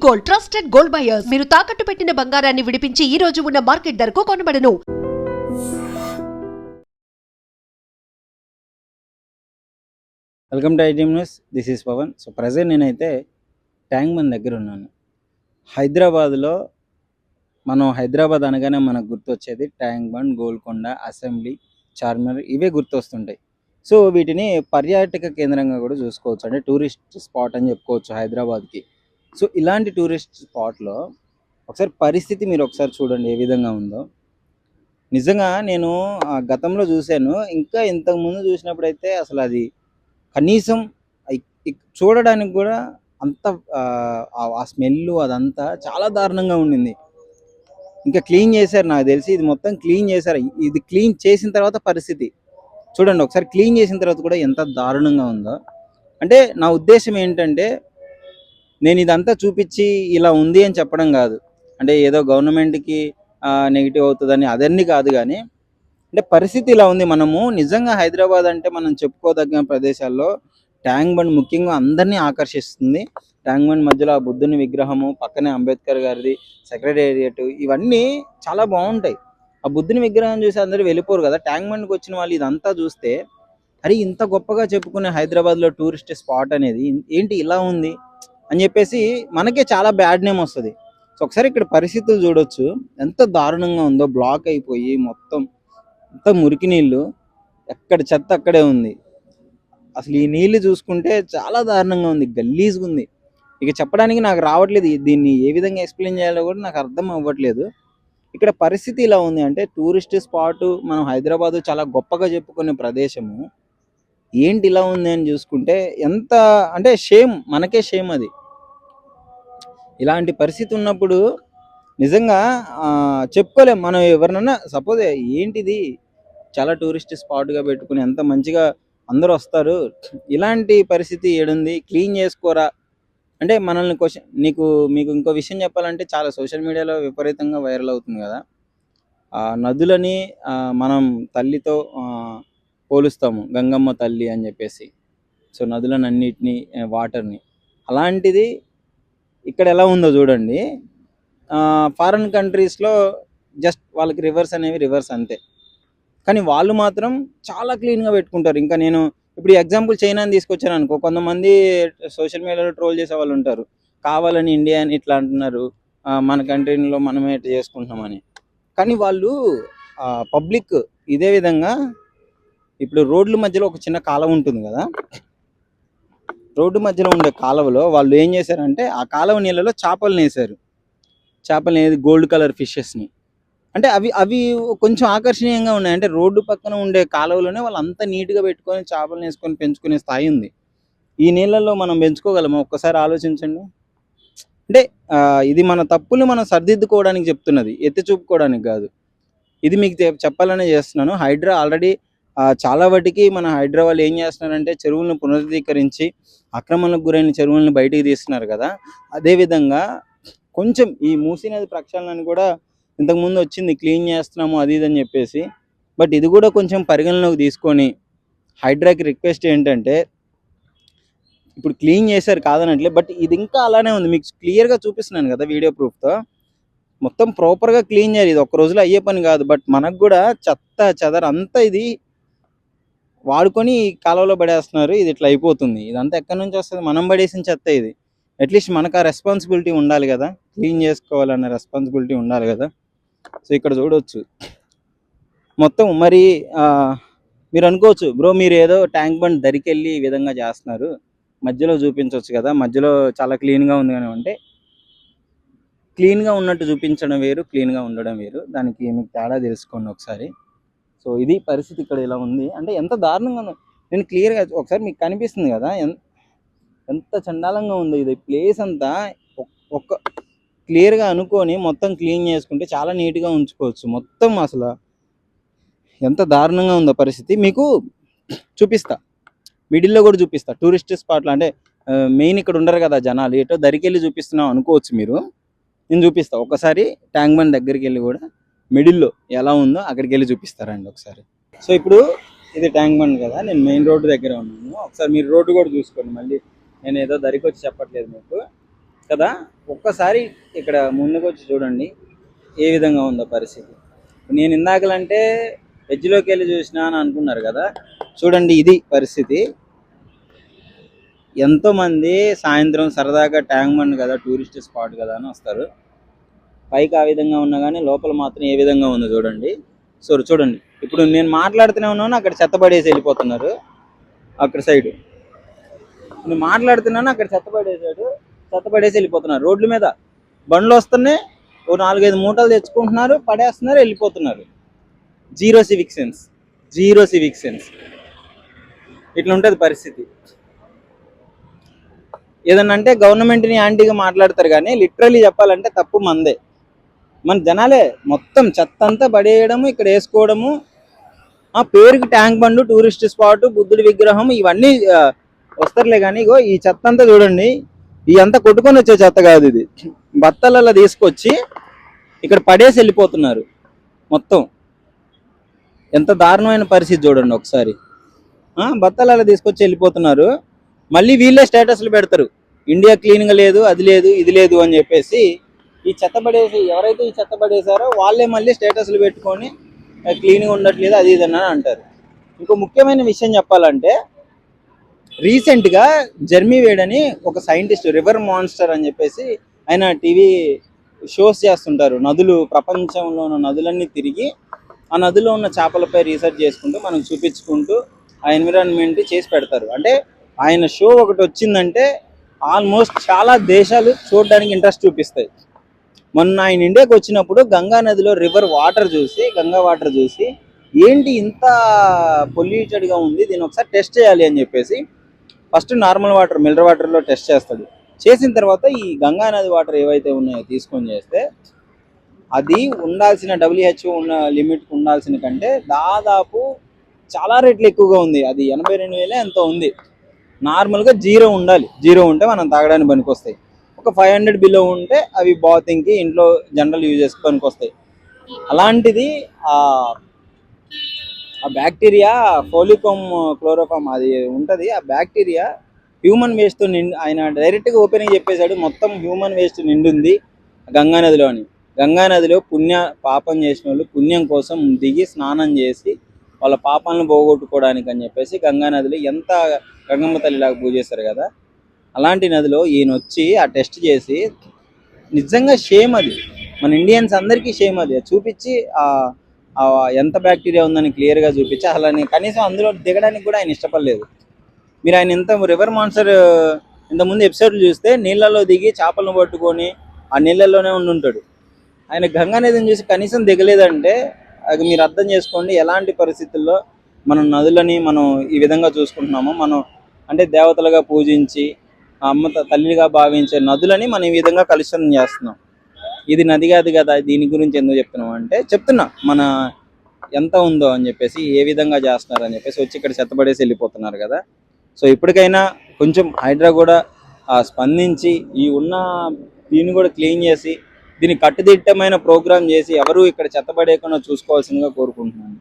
Gold, trusted gold buyers. మీరు తాకట్టు పెట్టిన బంగారాన్ని విడిపించి ఈ రోజు ఉన్న మార్కెట్ ధరకు కొనబడను. Welcome to ITM news. This is Pawan. So present నేనైతే ట్యాంక్ బండ్ దగ్గర ఉన్నాను. హైదరాబాద్లో మనం హైదరాబాద్ అనగానే మనకు గుర్తొచ్చేది ట్యాంక్ బండ్, గోల్కొండ, అసెంబ్లీ, చార్మినార్, ఇవే గుర్తొస్తుంటాయి. సో వీటిని పర్యాటక కేంద్రంగా కూడా చూసుకోవచ్చు, అంటే టూరిస్ట్ స్పాట్ అని చెప్పుకోవచ్చు హైదరాబాద్కి. సో ఇలాంటి టూరిస్ట్ స్పాట్లో ఒకసారి పరిస్థితి మీరు ఒకసారి చూడండి ఏ విధంగా ఉందో. నిజంగా నేను గతంలో చూశాను, ఇంకా ఇంతకుముందు చూసినప్పుడైతే అసలు అది కనీసం చూడడానికి కూడా అంత ఆ స్మెల్ అదంతా చాలా దారుణంగా ఉండింది. ఇంకా క్లీన్ చేశారు, నాకు తెలిసి ఇది మొత్తం క్లీన్ చేశారు. ఇది క్లీన్ చేసిన తర్వాత పరిస్థితి చూడండి ఒకసారి. క్లీన్ చేసిన తర్వాత కూడా ఎంత దారుణంగా ఉందో. అంటే నా ఉద్దేశం ఏంటంటే, నేను ఇదంతా చూపించి ఇలా ఉంది అని చెప్పడం కాదు, అంటే ఏదో గవర్నమెంట్కి నెగిటివ్ అవుతుందని అదన్నీ కాదు, కానీ అంటే పరిస్థితి ఇలా ఉంది. మనము నిజంగా హైదరాబాద్ అంటే మనం చెప్పుకోదగిన ప్రదేశాల్లో ట్యాంక్ బండ్ ముఖ్యంగా అందరినీ ఆకర్షిస్తుంది. ట్యాంక్ బండ్ మధ్యలో ఆ బుద్ధుని విగ్రహము, పక్కనే అంబేద్కర్ గారిది సెక్రటేరియట్, ఇవన్నీ చాలా బాగుంటాయి. ఆ బుద్ధుని విగ్రహం చూసి అందరూ వెళ్ళిపోరు కదా. ట్యాంక్ బండ్కి వచ్చిన వాళ్ళు ఇదంతా చూస్తే, అరే ఇంత గొప్పగా చెప్పుకునే హైదరాబాద్లో టూరిస్ట్ స్పాట్ అనేది ఏంటి ఇలా ఉంది అని చెప్పేసి మనకే చాలా బ్యాడ్ నేమ్ వస్తుంది. సో ఒకసారి ఇక్కడ పరిస్థితులు చూడొచ్చు ఎంత దారుణంగా ఉందో. బ్లాక్ అయిపోయి మొత్తం అంత మురికి నీళ్ళు, ఎక్కడ చెత్త అక్కడే ఉంది. అసలు ఈ నీళ్లు చూసుకుంటే చాలా దారుణంగా ఉంది, గలీజ్గా ఉంది. ఇక చెప్పడానికి నాకు రావట్లేదు, దీన్ని ఏ విధంగా ఎక్స్ప్లెయిన్ చేయాలో కూడా నాకు అర్థం అవ్వట్లేదు. ఇక్కడ పరిస్థితి ఇలా ఉంది అంటే టూరిస్ట్ స్పాట్, మనం హైదరాబాద్ చాలా గొప్పగా చెప్పుకునే ప్రదేశము ఏంటి ఇలా ఉంది అని చూసుకుంటే ఎంత అంటే షేమ్, మనకే షేమ్ అది. ఇలాంటి పరిస్థితి ఉన్నప్పుడు నిజంగా చెప్పుకోలేం మనం. ఎవరినన్నా సపోజ్ ఏంటిది చాలా టూరిస్ట్ స్పాట్గా పెట్టుకుని ఎంత మంచిగా అందరూ వస్తారు, ఇలాంటి పరిస్థితి ఏడుంది, క్లీన్ చేసుకోరా అంటే మనల్ని క్వశ్చన్. మీకు ఇంకో విషయం చెప్పాలంటే, చాలా సోషల్ మీడియాలో విపరీతంగా వైరల్ అవుతుంది కదా, నదులని మనం తల్లితో పోలుస్తాము, గంగమ్మ తల్లి అని చెప్పేసి. సో నదులను అన్నిటినీ, వాటర్ని, అలాంటిది ఇక్కడ ఎలా ఉందో చూడండి. ఫారిన్ కంట్రీస్లో జస్ట్ వాళ్ళకి రివర్స్ అనేవి రివర్స్ అంతే, కానీ వాళ్ళు మాత్రం చాలా క్లీన్గా పెట్టుకుంటారు. ఇంకా నేను ఇప్పుడు ఎగ్జాంపుల్ చైనాని తీసుకొచ్చాను అనుకో, కొంతమంది సోషల్ మీడియాలో ట్రోల్ చేసే వాళ్ళు ఉంటారు, కావాలని ఇండియా అని ఇట్లా అంటున్నారు, మన కంట్రీలో మనమే ఇట్లా చేసుకుంటున్నామని. కానీ వాళ్ళు పబ్లిక్ ఇదే విధంగా, ఇప్పుడు రోడ్ల మధ్యలో ఒక చిన్న కాలువ ఉంటుంది కదా, రోడ్డు మధ్యలో ఉండే కాలువలో వాళ్ళు ఏం చేశారంటే ఆ కాలువ నీళ్ళలో చేపలను వేశారు. చేపలు ఏది గోల్డ్ కలర్ ఫిషెస్ని. అంటే అవి కొంచెం ఆకర్షణీయంగా ఉన్నాయి. అంటే రోడ్డు పక్కన ఉండే కాలువలోనే వాళ్ళు అంత నీట్గా పెట్టుకొని చేపలను వేసుకొని పెంచుకునే స్థాయి ఉంది. ఈ నీళ్ళల్లో మనం పెంచుకోగలమా ఒక్కసారి ఆలోచించండి. అంటే ఇది మన తప్పులు మనం సరిదిద్దుకోవడానికి చెప్తున్నది, ఎత్తి చూపుకోవడానికి కాదు. ఇది మీకు చెప్పాలనే చేస్తున్నాను. ఆల్రెడీ చాలా వాటికి మన హైదరాబాద్ ఏం చేస్తున్నారంటే చెరువులను పునరుద్ధీకరించి ఆక్రమణకు గురైన చెరువులను బయటికి తీస్తున్నారు కదా. అదేవిధంగా కొంచెం ఈ మూసీ నది ప్రక్షాళన కూడా ఇంతకుముందు వచ్చింది, క్లీన్ చేస్తున్నాము అది ఇది అని చెప్పేసి. బట్ ఇది కూడా కొంచెం పరిగణలోకి తీసుకొని హైడ్రాకి రిక్వెస్ట్ ఏంటంటే, ఇప్పుడు క్లీన్ చేశారు కాదనట్లే, బట్ ఇది ఇంకా అలానే ఉంది. మీకు క్లియర్గా చూపిస్తున్నాను కదా వీడియో ప్రూఫ్తో. మొత్తం ప్రాపర్గా క్లీన్ చేయాలి. ఇది ఒక్క రోజులో అయ్యే పని కాదు. బట్ మనకు కూడా చెత్త చెదర అంతా ఇది వాడుకొని కాలువలో పడేస్తున్నారు. ఇది ఇట్లా అయిపోతుంది. ఇదంతా ఎక్కడి నుంచి వస్తుంది? మనం పడేసిన చెత్త ఇది. అట్లీస్ట్ మనకు ఆ రెస్పాన్సిబిలిటీ ఉండాలి కదా, క్లీన్ చేసుకోవాలన్న రెస్పాన్సిబిలిటీ ఉండాలి కదా. సో ఇక్కడ చూడవచ్చు మొత్తం. మరి మీరు అనుకోవచ్చు, బ్రో మీరు ఏదో ట్యాంక్ బండ్ దరికెళ్ళి ఈ విధంగా చేస్తున్నారు, మధ్యలో చూపించవచ్చు కదా, మధ్యలో చాలా క్లీన్గా ఉంది కానీ. అంటే క్లీన్గా ఉన్నట్టు చూపించడం వేరు, క్లీన్గా ఉండడం వేరు. దానికి మీకు తేడా తెలుసుకోండి ఒకసారి. సో ఇది పరిస్థితి ఇక్కడ ఇలా ఉంది. అంటే ఎంత దారుణంగా ఉందో నేను క్లియర్గా ఒకసారి మీకు కనిపిస్తుంది కదా, ఎంత చండాలంగా ఉంది ఇది ప్లేస్ అంతా. ఒక్క క్లియర్గా అనుకొని మొత్తం క్లీన్ చేసుకుంటే చాలా నీట్గా ఉంచుకోవచ్చు మొత్తం. అసలు ఎంత దారుణంగా ఉందో పరిస్థితి మీకు చూపిస్తా, మిడిల్లో కూడా చూపిస్తా. టూరిస్ట్ స్పాట్లో అంటే మెయిన్ ఇక్కడ ఉండరు కదా జనాలు, ఎటో దరికెళ్ళి చూపిస్తున్నాం అనుకోవచ్చు మీరు. నేను చూపిస్తా ఒకసారి ట్యాంక్ బండ్ దగ్గరికి వెళ్ళి కూడా మిడిల్లో ఎలా ఉందో అక్కడికి వెళ్ళి చూపిస్తారండి ఒకసారి. సో ఇప్పుడు ఇది ట్యాంక్ బండ్ కదా, నేను మెయిన్ రోడ్డు దగ్గర ఉన్నాను. ఒకసారి మీరు రోడ్డు కూడా చూసుకోండి. మళ్ళీ నేను ఏదో దరికి వచ్చి చెప్పట్లేదు మీకు. కదా. ఒక్కసారి ఇక్కడ ముందుకు వచ్చి చూడండి ఏ విధంగా ఉందో పరిస్థితి. నేను ఇందాకలంటే వెజ్లోకి వెళ్ళి చూసినా అని అనుకున్నారు కదా, చూడండి ఇది పరిస్థితి. ఎంతోమంది సాయంత్రం సరదాగా ట్యాంక్ బండ్ కదా, టూరిస్ట్ స్పాట్ కదా అని వస్తారు. పైకి ఆ విధంగా ఉన్నా కానీ లోపల మాత్రం ఏ విధంగా ఉందో చూడండి. సో చూడండి, ఇప్పుడు నేను మాట్లాడుతూనే ఉన్నాను, అక్కడ చెత్త పడేసి వెళ్ళిపోతున్నారు. అక్కడ సైడ్ నేను మాట్లాడుతున్నాను, అక్కడ చెత్త పడేసి వెళ్ళిపోతున్నారు. రోడ్ల మీద బండ్లు వస్తున్నాయి, ఓ 4-5 మూటలు తెచ్చుకుంటున్నారు, పడేస్తున్నారు, వెళ్ళిపోతున్నారు. Zero civic sense. ఇట్లా ఉంటుంది పరిస్థితి. ఏదన్నా అంటే గవర్నమెంట్ని యాంటీగా మాట్లాడతారు, కానీ లిటరలీ చెప్పాలంటే తప్పు మందే. మన జనాలే మొత్తం చెత్త అంతా పడేయడము, ఇక్కడ వేసుకోవడము. ఆ పేరుకి ట్యాంక్ బండ్, టూరిస్ట్ స్పాట్, బుద్ధుడి విగ్రహం ఇవన్నీ వస్తారులే, కానీ ఇగో ఈ చెత్త అంతా చూడండి. ఈ అంతా కొట్టుకొని వచ్చే చెత్త కాదు, ఇది బత్తలలో తీసుకొచ్చి ఇక్కడ పడేసి వెళ్ళిపోతున్నారు. మొత్తం ఎంత దారుణమైన పరిస్థితి చూడండి ఒకసారి. బత్తలలో తీసుకొచ్చి వెళ్ళిపోతున్నారు. మళ్ళీ వీళ్ళే స్టేటస్లు పెడతారు, ఇండియా క్లీన్గా లేదు, అది లేదు, ఇది లేదు అని చెప్పేసి. ఈ చెత్త పడేసి ఎవరైతే ఈ చెత్త పడేసారో వాళ్ళే మళ్ళీ స్టేటస్లు పెట్టుకొని క్లీన్గా ఉండట్లేదు, అది ఇది అని అంటారు. ఇంకో ముఖ్యమైన విషయం చెప్పాలంటే, రీసెంట్గా జర్మీ వేడ్ అని ఒక సైంటిస్ట్, రివర్ మాన్స్టర్ అని చెప్పేసి ఆయన టీవీ షోస్ చేస్తుంటారు. నదులు, ప్రపంచంలో ఉన్న నదులన్నీ తిరిగి ఆ నదిలో ఉన్న చేపలపై రీసెర్చ్ చేసుకుంటూ మనకు చూపించుకుంటూ ఆ ఎన్విరాన్మెంట్ చేసి పెడతారు. అంటే ఆయన షో ఒకటి వచ్చిందంటే ఆల్మోస్ట్ చాలా దేశాలు చూడడానికి ఇంట్రెస్ట్ చూపిస్తాయి. మొన్న ఆయన ఇండియాకి వచ్చినప్పుడు గంగా నదిలో గంగా వాటర్ చూసి ఏంటి ఇంత పొల్యూటెడ్గా ఉంది, దీన్ని ఒకసారి టెస్ట్ చేయాలి అని చెప్పేసి ఫస్ట్ నార్మల్ వాటర్, మినరల్ వాటర్లో టెస్ట్ చేస్తాడు. చేసిన తర్వాత ఈ గంగా నది వాటర్ ఏవైతే ఉన్నాయో తీసుకొని చేస్తే అది ఉండాల్సిన WHO ఉన్న లిమిట్కి ఉండాల్సిన కంటే దాదాపు చాలా రేట్లు ఎక్కువగా ఉంది. అది 82,000 ఎంతో ఉంది. నార్మల్గా 0 ఉండాలి. 0 ఉంటే మనం తాగడానికి పనికొస్తాయి. ఒక 500 బిలో ఉంటే అవి బాతింగ్కి, ఇంట్లో జనరల్ యూజెస్కి పనికొస్తాయి. అలాంటిది ఆ బ్యాక్టీరియా ఫోలికోమ్ క్లోరోఫామ్ అది ఉంటుంది. ఆ బ్యాక్టీరియా హ్యూమన్ వేస్ట్ ఆయన డైరెక్ట్గా ఓపెన్గా చెప్పేశాడు, మొత్తం హ్యూమన్ వేస్ట్ నిండుంది గంగా నదిలో అని. గంగా నదిలో పాపం చేసిన వాళ్ళు పుణ్యం కోసం దిగి స్నానం చేసి వాళ్ళ పాపాలను పోగొట్టుకోవడానికి అని చెప్పేసి గంగా నదిలో ఎంత గంగమ్మ తల్లిలాగా పూజ చేస్తారు కదా, అలాంటి నదిలో ఈయన వచ్చి ఆ టెస్ట్ చేసి నిజంగా షేమ్ అది. మన ఇండియన్స్ అందరికీ షేమ్ అది. చూపించి ఎంత బ్యాక్టీరియా ఉందని క్లియర్గా చూపించి అలానే కనీసం అందులో దిగడానికి కూడా ఆయన ఇష్టపడలేదు. మీరు ఆయన ఎంత రివర్ మాన్స్టర్ ఇంతకుముందు ఎపిసోడ్లు చూస్తే నీళ్ళలో దిగి చేపలను పట్టుకొని ఆ నీళ్ళల్లోనే ఉండుంటాడు. ఆయన గంగా నదిని చూసి కనీసం దిగలేదంటే అది మీరు అర్థం చేసుకోండి ఎలాంటి పరిస్థితుల్లో మనం నదులని మనం ఈ విధంగా చూసుకుంటున్నామో. మనం అంటే దేవతలుగా పూజించి అమ్మ తల్లిగా భావించే నదులని మనం ఈ విధంగా కలుషితం చేస్తున్నాం. ఇది నది కాదు కదా, దీని గురించి ఎందుకు చెప్తున్నాం అంటే చెప్తున్నా మన ఎంత ఉందో అని చెప్పేసి, ఏ విధంగా చేస్తున్నారు అని చెప్పేసి వచ్చి ఇక్కడ చెత్తపడేసి వెళ్ళిపోతున్నారు కదా. సో ఇప్పటికైనా కొంచెం హైడ్రా కూడా స్పందించి ఈ ఉన్న దీన్ని కూడా క్లీన్ చేసి దీన్ని కట్టుదిట్టమైన ప్రోగ్రామ్ చేసి ఎవరు ఇక్కడ చెత్తపడేయకుండా చూసుకోవాల్సిందిగా కోరుకుంటున్నాను.